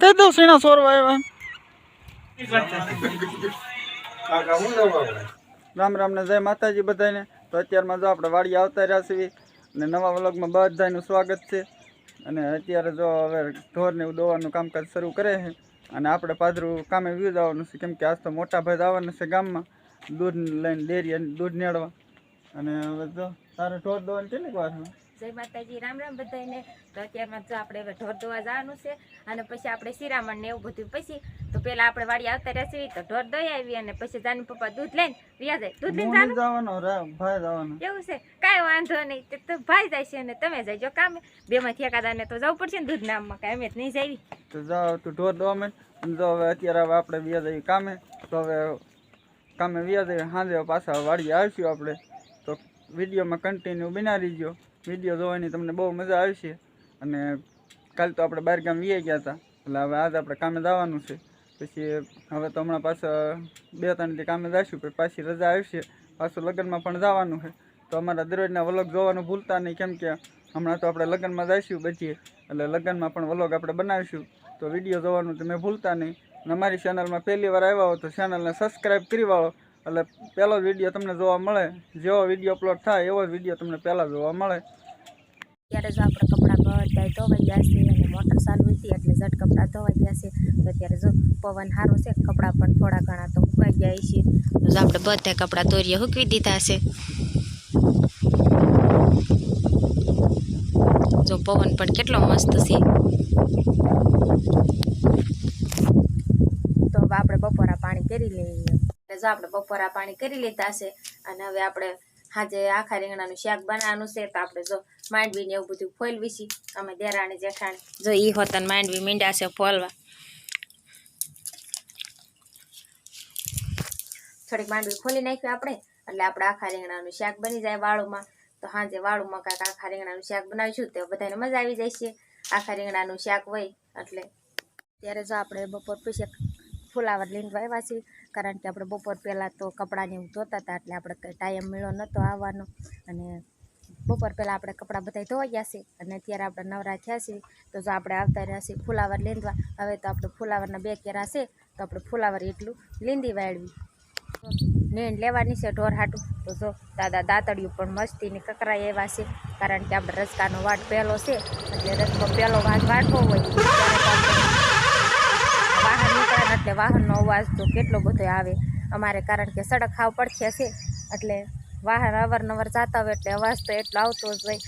તે તો સીણા સોરવા આવ્યા. રામ રામ ને જય માતાજી બધાને. તો અત્યારમાં જો આપણે વાડી આવતા રહ્યા છીએ અને નવા વ્લોગમાં બધાનું સ્વાગત છે. અને અત્યારે જો હવે ઢોરને દોવાનું કામકાજ શરૂ કરે છે અને આપણે પાદરું કામે વ્યૂ જવાનું છે, કેમ કે આજ તો મોટા ભાઈ આવવાના છે ગામમાં દૂધ લઈને ડેરી અને દૂધ નીળવા. અને હવે જો તારે ઢોર દોવાની કેટલીક વાર છે? જય માતાજી, રામ રામ બધાને. તો અત્યારમાં જો આપણે હવે ઢોર દોવા જવાનું છે અને પછી આપણે શિરામણ ને એવું બધું પછી તો પેલા આપણે વાડી આવતા રહેશે તો ઢોર દોઈ આવી અને પછી જાની પપ્પા દૂધ લઈને વ્યા જાય. દૂધ લઈને જવાનો ભાઈ જવાનો એવું છે, કાંઈ વાંધો નહીં. તો ભાઈ જાય છે અને તમે જાય જો કામે બેમાંથી એકાદાને તો જવું પડશે ને દૂધ નામમાં, કાંઈ અમે જ નહીં જાવી. તો જાઓ તું ઢોર દોવા માંડ. અને જો હવે અત્યારે હવે આપણે વ્યા જઈએ કામે. તો હવે કામે વ્યા જઈએ, સાંજે પાછા વાડી આવીશું આપણે. તો વિડીયોમાં કન્ટિન્યુ બના રહીજો. વિડીયો જોવાની તમને બહુ મજા આવશે. અને કાલ તો આપણે બહાર ગામ વી ગયા હતા, એટલે હવે આજે આપણે કામે જવાનું છે. પછી હવે તો હમણાં પાછા 2-3 દી કામે જઈશું, પછી પાછી રજા આવશે, પાછું લગ્નમાં પણ જવાનું છે. તો અમારા દરરોજના વ્લોગ જોવાનું ભૂલતા નહીં, કેમ કે હમણાં તો આપણે લગ્નમાં જઈશું બચીએ, એટલે લગ્નમાં પણ વ્લોગ આપણે બનાવીશું. તો વિડીયો જોવાનું તમે ભૂલતા નહીં. અને અમારી ચેનલમાં પહેલી વાર આવ્યા હો તો ચેનલને સબસ્ક્રાઈબ કરી વાળો, એટલે પહેલો વિડીયો તમને જોવા મળે. જેવો વિડીયો અપલોડ થાય એવો જ વિડીયો તમને પહેલાં જોવા મળે. ત્યારે જો આપણે કપડાં બધા ધોવાઈ ગયા છે અને મોટર ચાલુ હતી એટલે ઝટ કપડાં ધોવાઈ ગયા છે. તો અત્યારે જો પવન સારો છે, કપડાં પણ થોડા ઘણા તો સુકાઈ ગયા છે. તો આપણે બધા કપડાં દોરીએ સૂકવી દીધા છે. જો પવન પણ કેટલો મસ્ત છે. તો હવે આપણે બપોરા પાણી કરી લઈએ. જો આપણે બપોરા પાણી કરી લીધા છે અને હવે આપણે આજે આખા રીંગણાનું શાક બનાવવાનું છે. તો આપણે જો માંડવી ને એવું બધું ફોલવી છે. અમે દેરાણી જેઠાણી જો ઈ હોતન માંડવી મીંડા છે ફોલવા. થોડીક માંડવી ખોલી નાખ્યું આપણે, એટલે આપણે આખા રીંગણાનું શાક બની જાય વાળુમાં. તો સાંજે વાળુમાં કાંઈક આખા રીંગણાનું શાક બનાવીશું તો બધાને મજા આવી જાય છે. આખા રીંગણાનું શાક હોય એટલે. ત્યારે જો આપણે બપોર પછી ફુલાવર લીંદવા આવ્યા છીએ, કારણ કે આપણે બપોર પહેલાં તો કપડાને એવું ધોતા હતા એટલે આપણે કંઈ ટાઈમ મળ્યો નહોતો આવવાનો. અને બપોર પહેલાં આપણે કપડાં બધા ધોઈ ગયા છે અને અત્યારે આપણે નવરા થયા છીએ. તો જો આપણે આવતા રહ્યા છીએ ફુલાવર લીંદવા. હવે તો આપણે ફુલાવરના 2 કેરા છે તો આપણે ફુલાવર એટલું લીંદી વાળવી. નીણ લેવાની છે ઢોર હાટું. તો જો દાદા દાંતડિયું પણ મસ્તીની કકરાઈ એવા છે, કારણ કે આપણે રસકાનો વાટ પહેલો છે એટલે રસકો પહેલો વાટવો હોય વાહન નીકળે એટલે વાહનનો અવાજ તો કેટલો બધો આવે અમારે, કારણ કે સડક હાવ પડખે છે એટલે વાહન અવારનવાર જતા હોય એટલે અવાજ તો એટલો આવતો જ હોય.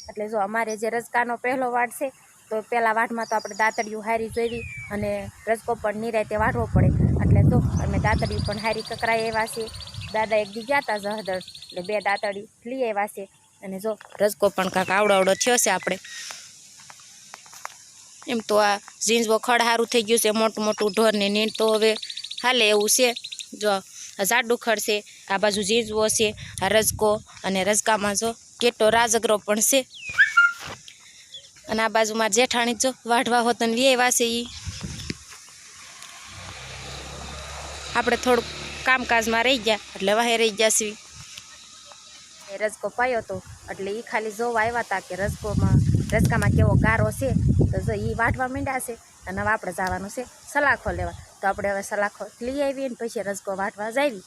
એટલે જો અમારે જે રસકાનો પહેલો વાટ છે તો પહેલાં વાટમાં તો આપણે દાંતડિયું હારી જોઈવી અને રસકો પણ નિરાયતે વાટવો પડે. એટલે તો અમે દાંતડિયું પણ હારી કકરાઈ એવા છે. દાદા એક દી ગયા હતા જહદર એટલે 2 દાંતડી લઈ આવ્યા છે. અને જો રસકો પણ કાંક આવડો થયો છે આપણે. એમ તો આ ઝીંઝવો ખડ સારું થઈ ગયું છે, મોટું મોટું ઢોરને નીણ તો હવે હાલે એવું છે. જો આ જાડું ખડ છે, આ બાજુ ઝીંઝવો છે, આ રસકો, અને રસકામાં જો કેટો રાજગરો પણ છે. અને આ બાજુમાં જેઠાણી જો વાઢવા હોતન વ્યવા છે. એ આપણે થોડુંક કામકાજમાં રહી ગયા એટલે વાહે રહી ગયા છીએ. રસકો પાયો તો એટલે એ ખાલી જોવા આવ્યા હતા કે રસકામાં કેવો ગારો છે. તો જો એ વાટવા માંડ્યા છે અને હવે આપણે જવાનું છે સલાખો લેવા. તો આપણે હવે સલાખો લઈ આવીએ ને પછી રસકો વાટવા જાવી.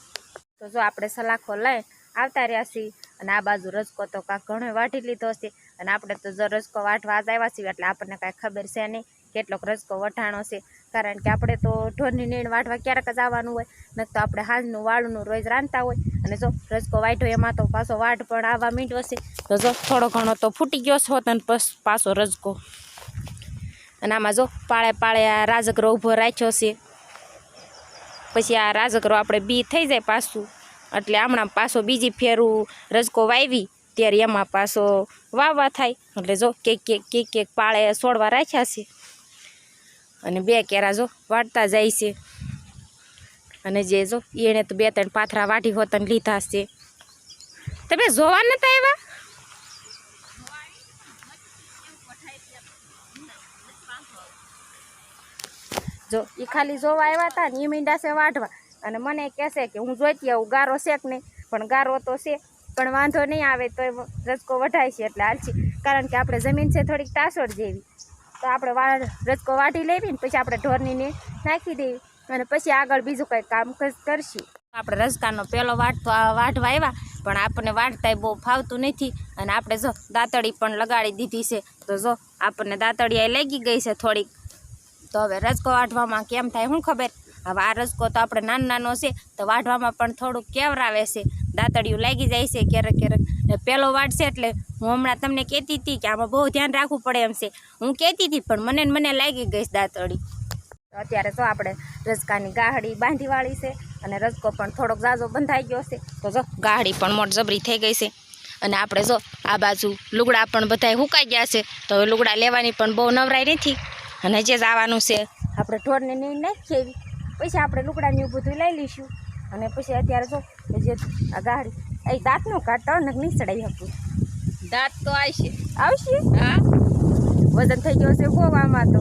તો જો આપણે સલાખો લઈ આવતા રહ્યા છીએ અને આ બાજુ રસકો તો કાંક ઘણો વાટી લીધો હશે. અને આપણે તો જો રસકો વાટવા જ આવ્યા છીએ એટલે આપણને કાંઈ ખબર છે નહીં કેટલોક રસકો વટાણો છે, કારણ કે આપણે તો ઢોરની નીણ વાટવા ક્યારેક જ આવવાનું હોય, ન તો આપણે હાલનું વાળુનું રોજ રાંધતા હોય. અને જો રસકો વાટ્યો એમાં તો પાછો વાટ પણ આવવા માંડ્યો છે. તો જો થોડો ઘણો તો ફૂટી ગયો છે હોત ને પાછો રસકો. અને આમાં જો પાળે પાળે આ રાજગરો ઊભો રાખ્યો છે. પછી આ રાજગરો આપણે બી થઈ જાય પાછું એટલે હમણાં પાછો બીજી ફેરું રસકો વાવી ત્યારે એમાં પાછો વાવવા થાય. એટલે જો કેક પાળે છોડવા રાખ્યા છે અને 2 કેરા જો વાટતા જાય છે. અને જે જો એને તો 2-3 પાથરા વાટી હોતન લીધા છે. તમે જોવા નતા આવ્યા? જો એ ખાલી જોવા આવ્યા હતા ને એ મીંડા છે વાઢવા. અને મને કહેશે કે હું જોઈતી આવું ગારો છે કે નહીં, પણ ગારો તો છે પણ વાંધો નહીં આવે તો રસકો વઢાય છે એટલે હાલશે, કારણ કે આપણે જમીન છે થોડીક ટાસોડ જેવી તો આપણે રજકો વાઢી લેવી ને પછી આપણે ઢોરની નીણ નાખી દેવી અને પછી આગળ બીજું કંઈ કામ કરશું. આપણે રજકાનો પહેલો વાઢવા આવ્યા પણ આપણને વાઢતા બહુ ફાવતું નથી અને આપણે જો દાંતળી પણ લગાડી દીધી છે. તો જો આપણને દાંતળી આ લાગી ગઈ છે થોડીક. તો હવે રજકો વાઢવામાં કેમ થાય શું ખબર. હવે આ રજકો તો આપણે નાનો છે તો વાઢવામાં પણ થોડુંક કેવરાવે છે, દાંતળિયું લાગી જાય છે ક્યારેક ક્યારેક. ને પહેલો વાઢશે એટલે હું હમણાં તમને કહેતી હતી કે આમાં બહુ ધ્યાન રાખવું પડે એમ છે. હું કહેતી હતી પણ મને લાગી ગઈ દાંતળી. અત્યારે તો આપણે રજકાની ગાહડી બાંધીવાળી છે અને રજકો પણ થોડોક ઝાઝો બંધાઈ ગયો છે. તો જો ગાહડી પણ મોટ જબરી થઈ ગઈ છે અને આપણે જો આ બાજુ લુગડા પણ બધાય સુકાઈ ગયા છે. તો હવે લુગડા લેવાની પણ બહુ નવરાઈ નથી અને જે જવાનું છે આપણે ઢોરને નીણ નાખી આવી પછી આપણે લુગડાને એવું બધું લઈ લઈશું. અને પછી અત્યારે જો જે આ ગાહડી એ દાંતનું કાઢતા ને નહીં ચડાવી શકું. દાંત તો આવશે. હા વજન થઈ ગયો છે ગોવામાં. તો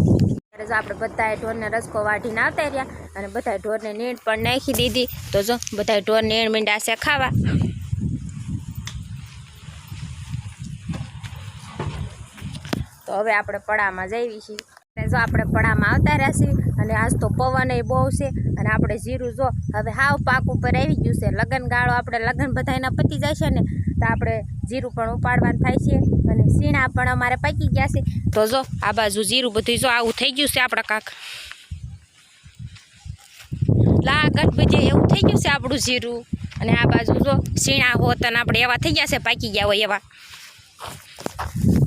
જો આપણે બધાએ ઢોરને રજકો વાઢીને આવતા રહ્યા અને બધાએ ઢોરને નીણ પણ નાખી દીધી. તો જો બધાએ ઢોર નીણ મીંડા છે ખાવા. તો હવે આપણે પડામાં જઈએ છીએ. જો આપણે પડામાં આવતા રહ્યા છીએ અને આજ તો પવન એ બહુ છે અને આપણે જીરું જો હવે હાવ પાક ઉપર આવી ગયું છે. લગન ગાળો આપણે લગન બધાના પતી જાય છે ને તો આપણે જીરું પણ ઉપાડવાનું થાય છે અને સીણા પણ અમારે પાકી ગયા છે. તો જો આ બાજુ જીરું બધું જો આવું થઈ ગયું છે આપણા કાક લાગટ બજે એવું થઈ ગયું છે આપણું જીરું. અને આ બાજુ જો સીણા હોત અને આપણે એવા થઈ ગયા છે પાકી ગયા હોય એવા.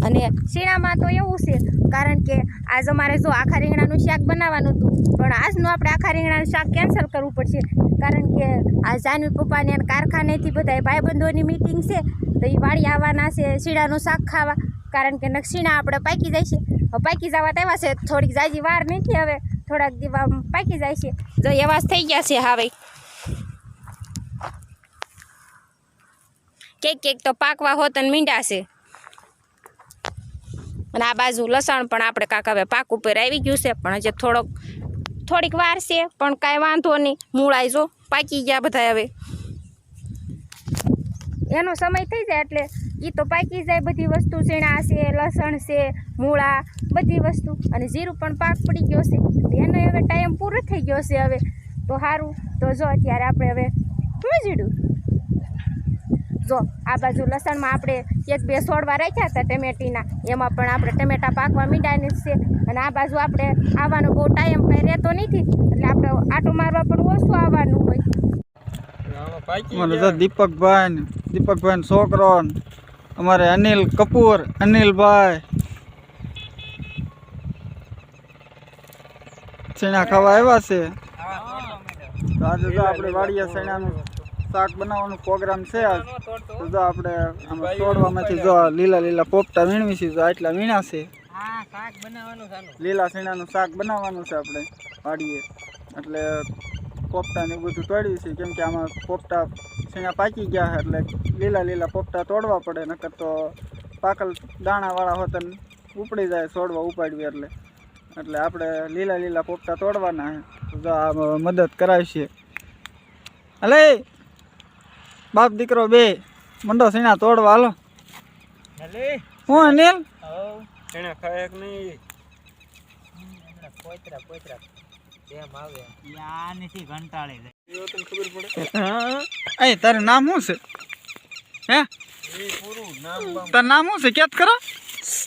અને શીણામાં તો એવું છે કારણ કે આજ અમારે જો આખા રીંગણાનું શાક બનાવવાનું હતું પણ આજનું આપણે આખા રીંગણાનું શાક કેન્સલ કરવું પડશે કારણ કે આ જાનવી પપ્પાને કારખાનેથી બધા ભાઈબંધોની મિટિંગ છે તો એ વાડી આવવાના છે શીણાનું શાક ખાવા કારણ કે શીણા આપણે પાકી જાય છે. પાકી જવા તેવા છે થોડીક જાજી વાર નથી હવે થોડાક દીવા પાકી જાય છે. જો એવા જ થઈ ગયા છે હવે કેક તો પાકવા હોત અને મીંડા છે. અને આ બાજુ લસણ પણ આપણે કાંક હવે પાક ઉપર આવી ગયું છે પણ હજી થોડીક વાર છે પણ કાંઈ વાંધો નહીં. મૂળાઈ જો પાકી ગયા બધા હવે એનો સમય થઈ જાય એટલે એ તો પાકી જાય બધી વસ્તુ. સીણા છે, લસણ છે, મૂળા બધી વસ્તુ અને જીરું પણ પાક પડી ગયો છે. એનો હવે ટાઈમ પૂરો થઈ ગયો છે હવે તો સારું. તો જો અત્યારે આપણે હવે શું જીડું જો આ બાજુ લસણમાં આપણે 1-2 છોડવા રાખ્યા હતા ટમેટીના એમાં પણ આપણે ટમેટા પાકવા મીંડાને છે. અને આ બાજુ આપણે આવવાનો બહુ ટાઈમ કંઈ રહેતો નથી એટલે આપણે આટો મારવા પણ ઓછું આવવાનું હોય. અમારે તો દીપકભાઈ છોકરો અમારે અનિલ કપૂર અનિલભાઈ ચણા ખાવા આવ્યા છે. તો આજે તો આપણે વાડિયા ચણાનું શાક બનાવવાનો પ્રોગ્રામ છે આજ. તો જો આપણે આમાં તોડવામાંથી જો લીલા પોપટા વીણવી છે. જો આટલા વીણા છે. લીલા ચણાનું શાક બનાવવાનું છે આપણે વાડીએ એટલે પોપટા ને બધું તોડ્યું છે કેમ કે આમાં પોપટા ચણા પાકી ગયા છે એટલે લીલા પોપટા તોડવા પડે નકર તો પાકલ દાણાવાળા હોત ઉપડી જાય છોડવા ઉપાડવી એટલે આપણે લીલા પોપટા તોડવાના છે. તો આ મદદ કરાવશે. અલે બાપ દીકરો બે મંડો સીણા તોડવા હાલો. હું અનિલ ચણા ખાય કે નહીં પોતરા એમ આવે યા નથી ઘંટાળી જાય તને ખબર પડે. હા એ તારું નામ શું છે? હે પૂરું નામ તારું નામ શું છે? ક્યાત કરો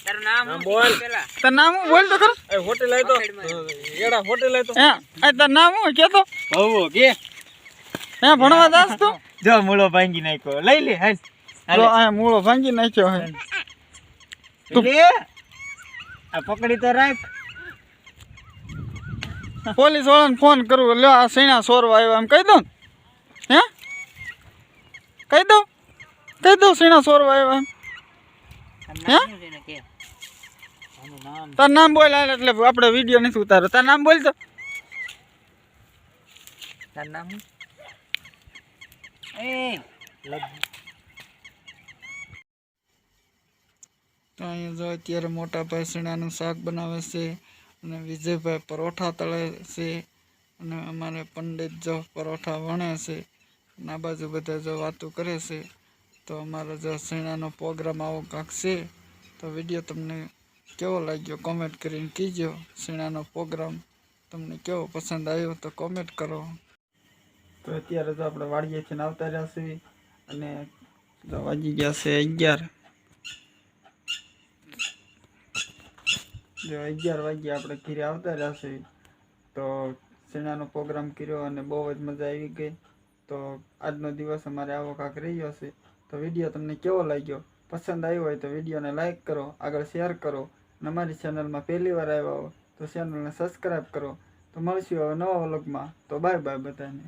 તારું નામ બોલ પેલા. તારું નામ શું બોલ તો ખરો. એ હોટેલ આય તો એડા હોટેલ આય તો હે આ તારું નામ શું કે તો હોવો કે હે ભણવા જાસ તો જો મૂળો ભાંગી નાખ્યો લઈ લે હાલ. તો આ મૂળો ભાંગી નાખ્યો હે તું લે આ પકડી તો રાખ. પોલીસ વાળાને ફોન કરું લ્યો આ સૈણા સોરવા આવ્યા એમ કહી દઉં. હે કહી દઉં સૈણા સોરવા આવ્યા એમ. હે તાર નામ બોલ એટલે આપણે વિડીયો નથી ઉતારો. તાર નામ બોલ તો. તાર નામ તો અહીંયા જો અત્યારે મોટા ભાઈ સણાનું શાક બનાવે છે અને વિજયભાઈ પરોઠા તળે છે અને અમારે પંડિત જો પરોઠા વણે છે અને આ બાજુ બધા જો વાતો કરે છે. તો અમારો જો સણાનો પ્રોગ્રામ આવો કાંક છે તો વિડીયો તમને કેવો લાગ્યો કોમેન્ટ કરીને કીજો. શેણાનો પ્રોગ્રામ તમને કેવો પસંદ આવ્યો તો કોમેન્ટ કરો. તો અત્યારે તો આપણે વાડીએથી આવતા રહ્યા છીએ અને વાગી ગયા છે 11. જો 11 વાગ્યા આપણે ઘરે આવતા રહ્યા છીએ. તો શેણાનો પ્રોગ્રામ કર્યો અને બહુ જ મજા આવી ગઈ. તો આજનો દિવસ અમારે આવો કાંક રહ્યો છે. તો વિડીયો તમને કેવો લાગ્યો? પસંદ આવ્યો હોય તો વિડીયોને લાઇક કરો, આગળ શેર કરો અને અમારી ચેનલમાં પહેલી વાર આવ્યા હો તો ચેનલને સબસ્ક્રાઈબ કરો. તો મળશું હવે નવા વ્લોગમાં. તો બાય બાય બધાને.